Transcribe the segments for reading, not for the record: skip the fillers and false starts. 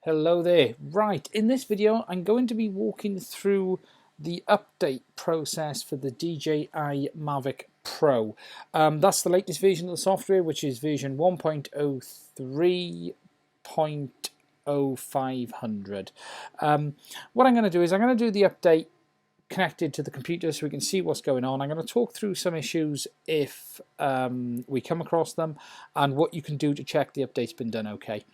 Hello there. Right, in this video I'm going to be walking through the update process for the DJI Mavic Pro. That's the latest version of the software, which is version 1.03.0500. What I'm going to do is I'm going to do the update connected to the computer so we can see what's going on. I'm going to talk through some issues if we come across them and what you can do to check the update's been done okay.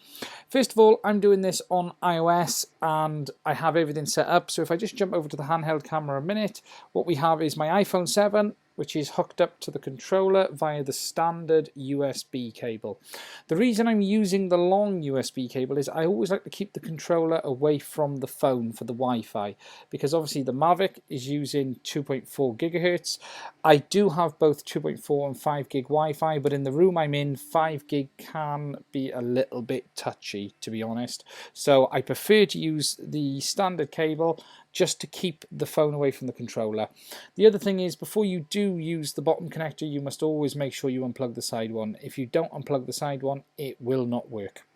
First of all, I'm doing this on iOS and I have everything set up. So if I just jump over to the handheld camera a minute, what we have is my iPhone 7, which is hooked up to the controller via the standard USB cable. The reason I'm using the long USB cable is I always like to keep the controller away from the phone for the Wi-Fi, because obviously the Mavic is using 2.4 gigahertz. I do have both 2.4 and 5 gig Wi-Fi, but in the room I'm in, 5 gig can be a little bit touchy, to be honest. So I prefer to use the standard cable just to keep the phone away from the controller. The other thing is, before you do use the bottom connector, you must always make sure you unplug the side one. If you don't unplug the side one, it will not work.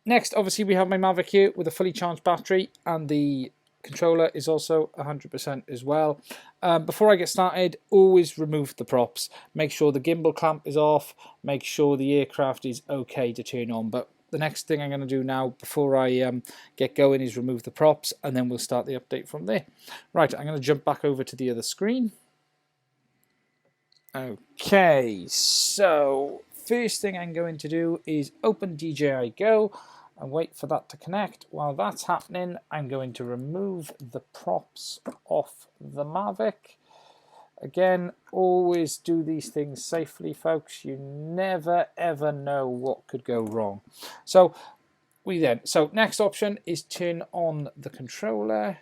Next, obviously, we have my Mavic here with a fully charged battery, and the controller is also 100% as well. Before I get started, always remove the props. Make sure the gimbal clamp is off. Make sure the aircraft is okay to turn on. But the next thing I'm going to do now before I get going is remove the props, and then we'll start the update from there. Right, I'm going to jump back over to the other screen. Okay, so first thing I'm going to do is open DJI Go and wait for that to connect. While that's happening, I'm going to remove the props off the Mavic. Again, always do these things safely, folks. You never ever know what could go wrong. So next option is turn on the controller.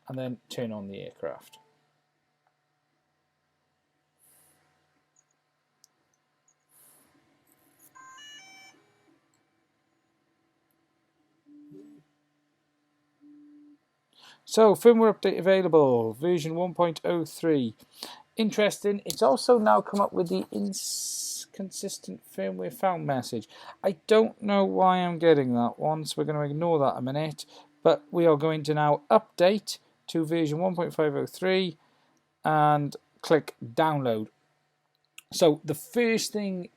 And then turn on the aircraft. So, firmware update available, version 1.03. Interesting, it's also now come up with the inconsistent firmware found message. I don't know why I'm getting that one, so we're going to ignore that a minute. But we are going to now update to version 1.503 and click download. So the first thing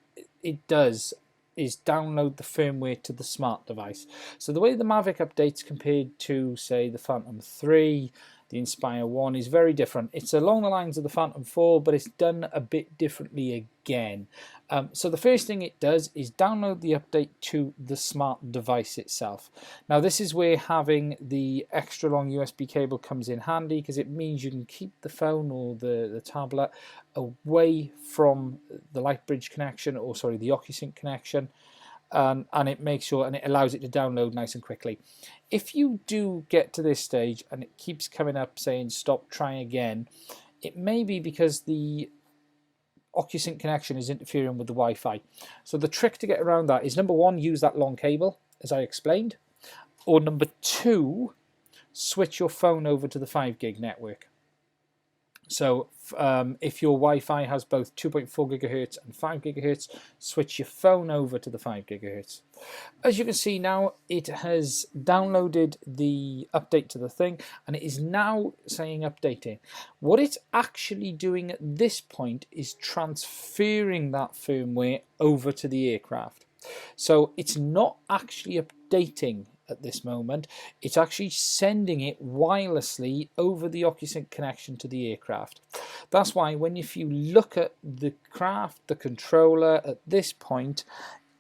it does is download the firmware to the smart device. So the way the Mavic updates compared to, say, the Phantom 3, the Inspire 1 is very different. It's along the lines of the Phantom 4, but it's done a bit differently again. So the first thing it does is download the update to the smart device itself. Now this is where having the extra long USB cable comes in handy, because it means you can keep the phone or the tablet away from the Lightbridge connection, or sorry, the OcuSync connection. And it makes sure, and it allows it to download nice and quickly. If you do get to this stage and it keeps coming up saying stop, try again, it may be because the OcuSync connection is interfering with the Wi-Fi. So the trick to get around that is, number one, use that long cable, as I explained, or number two, switch your phone over to the 5 gig network. So if your Wi-Fi has both 2.4 gigahertz and 5 gigahertz, switch your phone over to the 5 gigahertz. As you can see now, it has downloaded the update to the thing, and it is now saying updating. What it's actually doing at this point is transferring that firmware over to the aircraft. So it's not actually updating at this moment, it's actually sending it wirelessly over the OcuSync connection to the aircraft. That's why if you look at the craft, the controller at this point,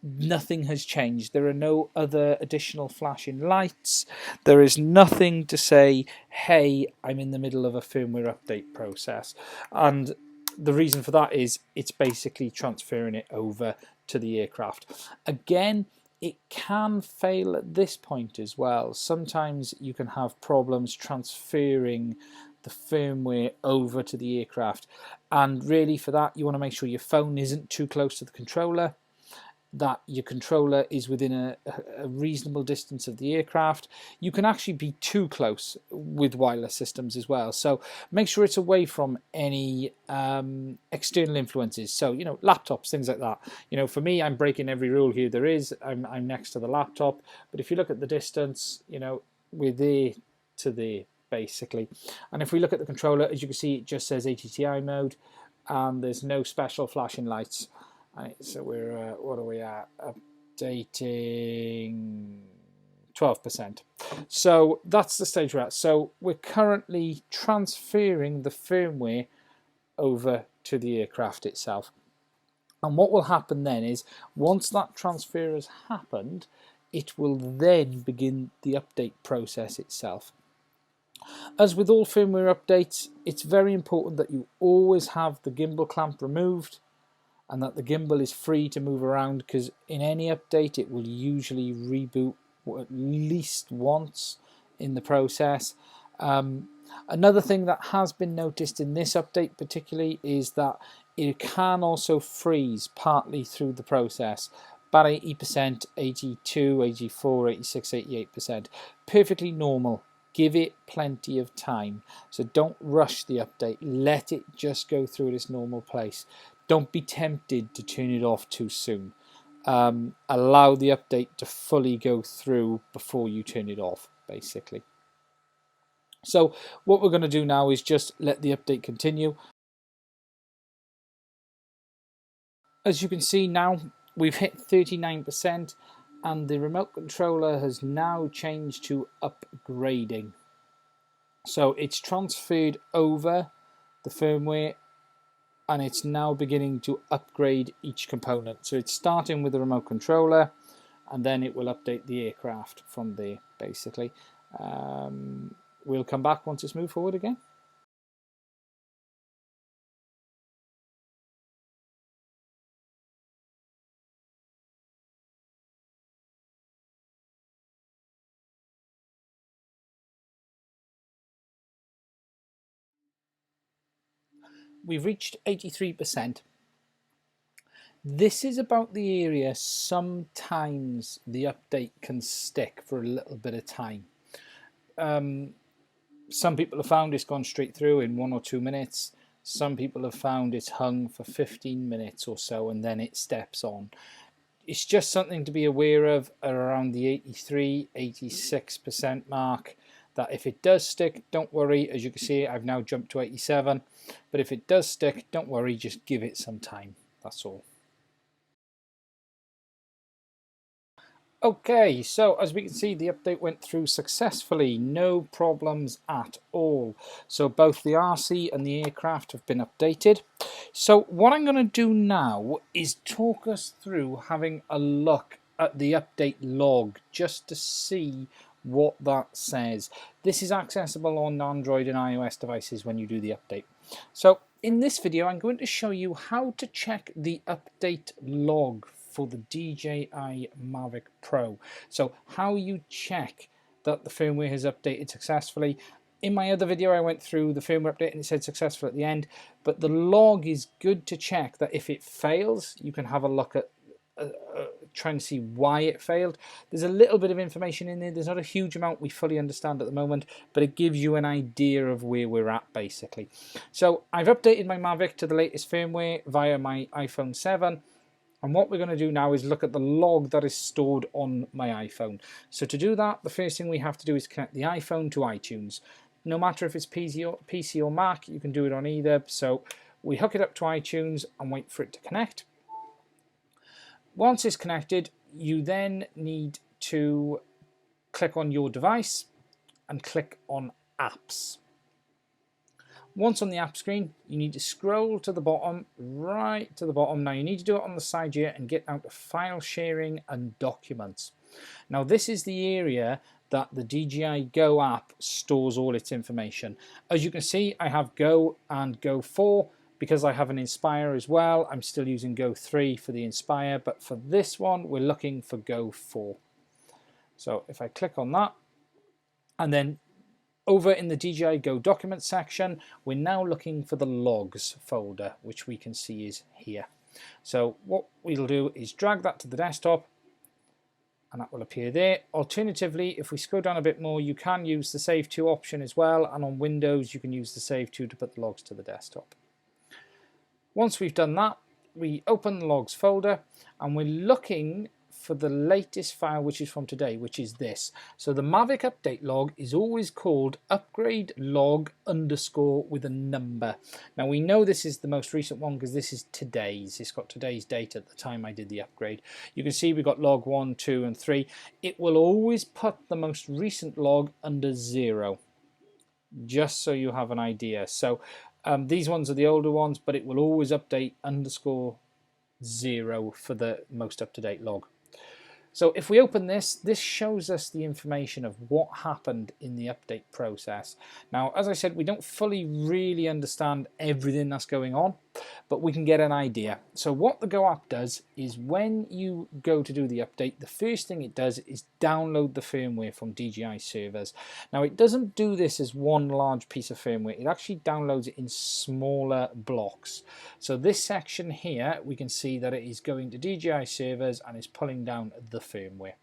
nothing has changed. There are no other additional flashing lights. There is nothing to say, hey, I'm in the middle of a firmware update process. And the reason for that is it's basically transferring it over to the aircraft. Again, it can fail at this point as well. Sometimes you can have problems transferring the firmware over to the aircraft, and really for that you want to make sure your phone isn't too close to the controller, that your controller is within a reasonable distance of the aircraft. You can actually be too close with wireless systems as well. So make sure it's away from any external influences. So, you know, laptops, things like that. You know, for me, I'm breaking every rule here there is. I'm next to the laptop. But if you look at the distance, you know, we're there to there, basically. And if we look at the controller, as you can see, it just says ATTI mode, and there's no special flashing lights. Right, so we're, what are we at? Updating 12%. So that's the stage we're at. So we're currently transferring the firmware over to the aircraft itself. And what will happen then is, once that transfer has happened, it will then begin the update process itself. As with all firmware updates, it's very important that you always have the gimbal clamp removed and that the gimbal is free to move around, because in any update it will usually reboot at least once in the process. Another thing that has been noticed in this update particularly is that it can also freeze partly through the process. About 80%, 82, 84, 86, 88%. Perfectly normal. Give it plenty of time. So don't rush the update. Let it just go through at its normal pace. Don't be tempted to turn it off too soon. Allow the update to fully go through before you turn it off, basically. So what we're going to do now is just let the update continue. As you can see now, we've hit 39%, and the remote controller has now changed to upgrading. So it's transferred over the firmware, and it's now beginning to upgrade each component. So it's starting with the remote controller, and then it will update the aircraft from there, basically. We'll come back once it's moved forward again. We've reached 83%. This is about the area sometimes the update can stick for a little bit of time. Some people have found it's gone straight through in 1 or 2 minutes. Some people have found it's hung for 15 minutes or so, and then it steps on. It's just something to be aware of around the 83, 86% mark, that if it does stick, don't worry. As you can see, I've now jumped to 87. But if it does stick, don't worry, just give it some time. That's all. Okay, so as we can see, the update went through successfully, no problems at all. So both the RC and the aircraft have been updated. So what I'm going to do now is talk us through having a look at the update log, just to see what that says. This is accessible on Android and iOS devices when you do the update. So in this video, I'm going to show you how to check the update log for the DJI Mavic Pro. So how you check that the firmware has updated successfully. In my other video, I went through the firmware update and it said successful at the end, but the log is good to check that if it fails, you can have a look at trying to see why it failed. There's a little bit of information in there. There's not a huge amount we fully understand at the moment, but it gives you an idea of where we're at, basically. So I've updated my Mavic to the latest firmware via my iPhone 7. And what we're going to do now is look at the log that is stored on my iPhone. So to do that, the first thing we have to do is connect the iPhone to iTunes. No matter if it's PC or Mac, you can do it on either. So we hook it up to iTunes and wait for it to connect. Once it's connected, you then need to click on your device and click on Apps. Once on the app screen, you need to scroll to the bottom, right to the bottom. Now you need to do it on the side here and get out to File Sharing and Documents. Now this is the area that the DJI Go app stores all its information. As you can see, I have Go and Go 4. Because I have an Inspire as well, I'm still using Go 3 for the Inspire, but for this one, we're looking for Go 4. So if I click on that, and then over in the DJI Go Documents section, we're now looking for the Logs folder, which we can see is here. So what we'll do is drag that to the desktop, and that will appear there. Alternatively, if we scroll down a bit more, you can use the Save To option as well, and on Windows you can use the Save To put the logs to the desktop. Once we've done that, we open the logs folder, and we're looking for the latest file, which is from today, which is this. So the Mavic update log is always called upgrade log underscore with a number. Now we know this is the most recent one because this is today's. It's got today's date at the time I did the upgrade. You can see we've got log 1, 2 and 3. It will always put the most recent log under 0, just so you have an idea. So these ones are the older ones, but it will always update underscore 0 for the most up-to-date log. So if we open this, this shows us the information of what happened in the update process. Now, as I said, we don't fully really understand everything that's going on, but we can get an idea. So what the Go app does is when you go to do the update, the first thing it does is download the firmware from DJI servers. Now, it doesn't do this as one large piece of firmware. It actually downloads it in smaller blocks. So this section here, we can see that it is going to DJI servers and is pulling down the firmware.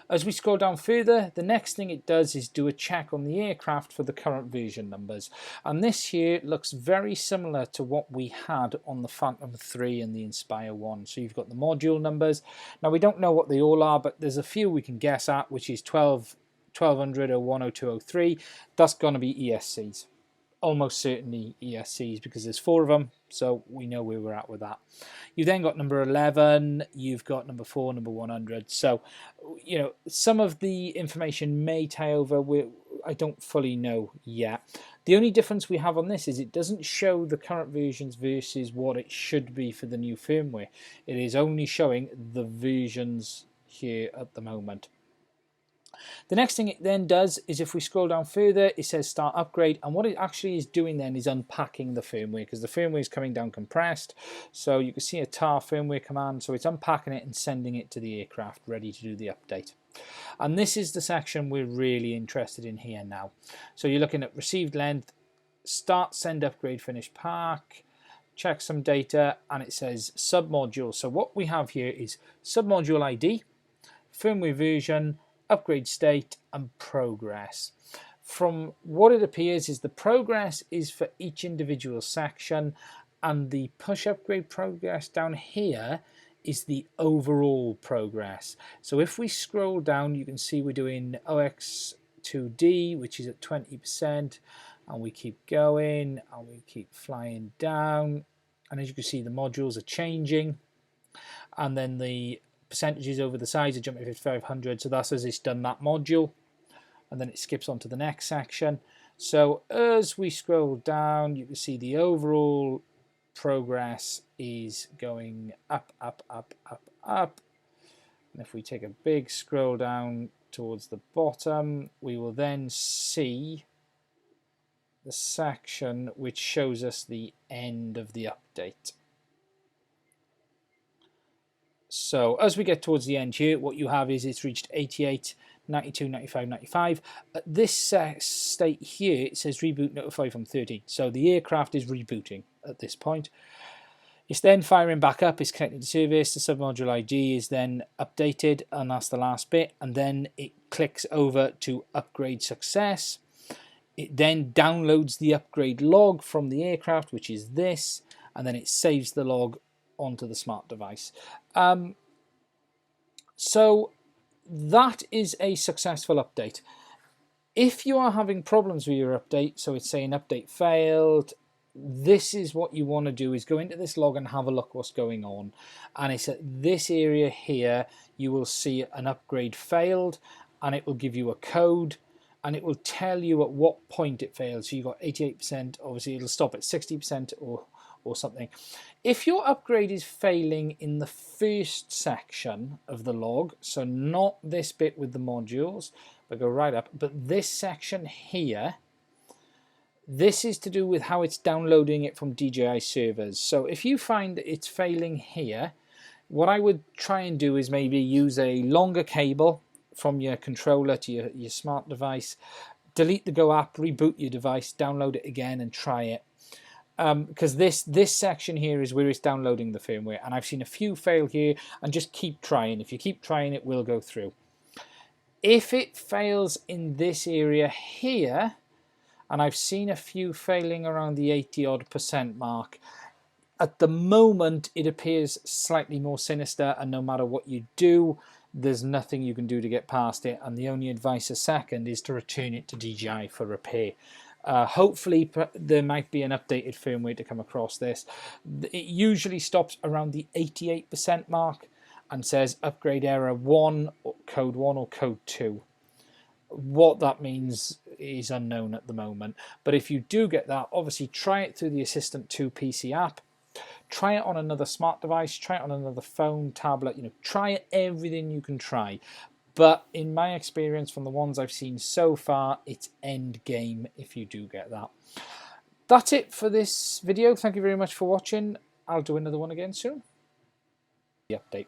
As we scroll down further, the next thing it does is do a check on the aircraft for the current version numbers. And this here looks very similar to what we had on the Phantom 3 and the Inspire 1. So you've got the module numbers. Now we don't know what they all are, but there's a few we can guess at, which is 1200, 01, 02, 03. That's going to be ESCs. Almost certainly ESCs because there's 4 of them, so we know where we're at with that. You then got number 11, you've got number 4, number 100. So, you know, some of the information may tie over. I don't fully know yet. The only difference we have on this is it doesn't show the current versions versus what it should be for the new firmware. It is only showing the versions here at the moment. The next thing it then does is if we scroll down further, it says start upgrade, and what it actually is doing then is unpacking the firmware because the firmware is coming down compressed. So you can see a tar firmware command, so it's unpacking it and sending it to the aircraft ready to do the update. And this is the section we're really interested in here now. So you're looking at received length, start send upgrade finish pack, check some data, and it says submodule. So what we have here is submodule ID, firmware version, upgrade state and progress. From what it appears is the progress is for each individual section, and the push upgrade progress down here is the overall progress. So if we scroll down, you can see we're doing OX2D, which is at 20%, and we keep going and we keep flying down, and as you can see the modules are changing, and then the percentages over the sides are jumping to 5500, so that's as it's done that module, and then it skips on to the next section. So as we scroll down, you can see the overall progress is going up, up, up, up, up. And if we take a big scroll down towards the bottom, we will then see the section which shows us the end of the update. So as we get towards the end here, what you have is it's reached 88, 92, 95, 95. At this state here, it says reboot notify from 13. So the aircraft is rebooting at this point. It's then firing back up, it's connected to service, the submodule ID is then updated, and that's the last bit. And then it clicks over to upgrade success. It then downloads the upgrade log from the aircraft, which is this, and then it saves the log onto the smart device. So that is a successful update. If you are having problems with your update, so it's saying update failed, this is what you want to do, is go into this log and have a look what's going on. And it's at this area here you will see an upgrade failed, and it will give you a code, and it will tell you at what point it failed. So you got 88%, obviously it'll stop at 60% or something. If your upgrade is failing in the first section of the log, so not this bit with the modules, but go right up, but this section here, this is to do with how it's downloading it from DJI servers. So if you find it's failing here, what I would try and do is maybe use a longer cable from your controller to your smart device, delete the Go app, reboot your device, download it again and try it. because this section here is where it's downloading the firmware, and I've seen a few fail here, and just keep trying. If you keep trying, it will go through. If it fails in this area here, and I've seen a few failing around the 80% mark, at the moment it appears slightly more sinister, and no matter what you do, there's nothing you can do to get past it, and the only advice a second is to return it to DJI for repair. Hopefully there might be an updated firmware to come across this. It usually stops around the 88% mark and says upgrade error 1, code 1 or code 2. What that means is unknown at the moment, but if you do get that, obviously try it through the Assistant 2 PC app. Try it on another smart device, try it on another phone, tablet, try everything you can try. But in my experience, from the ones I've seen so far, it's end game if you do get that. That's it for this video. Thank you very much for watching. I'll do another one again soon. The update.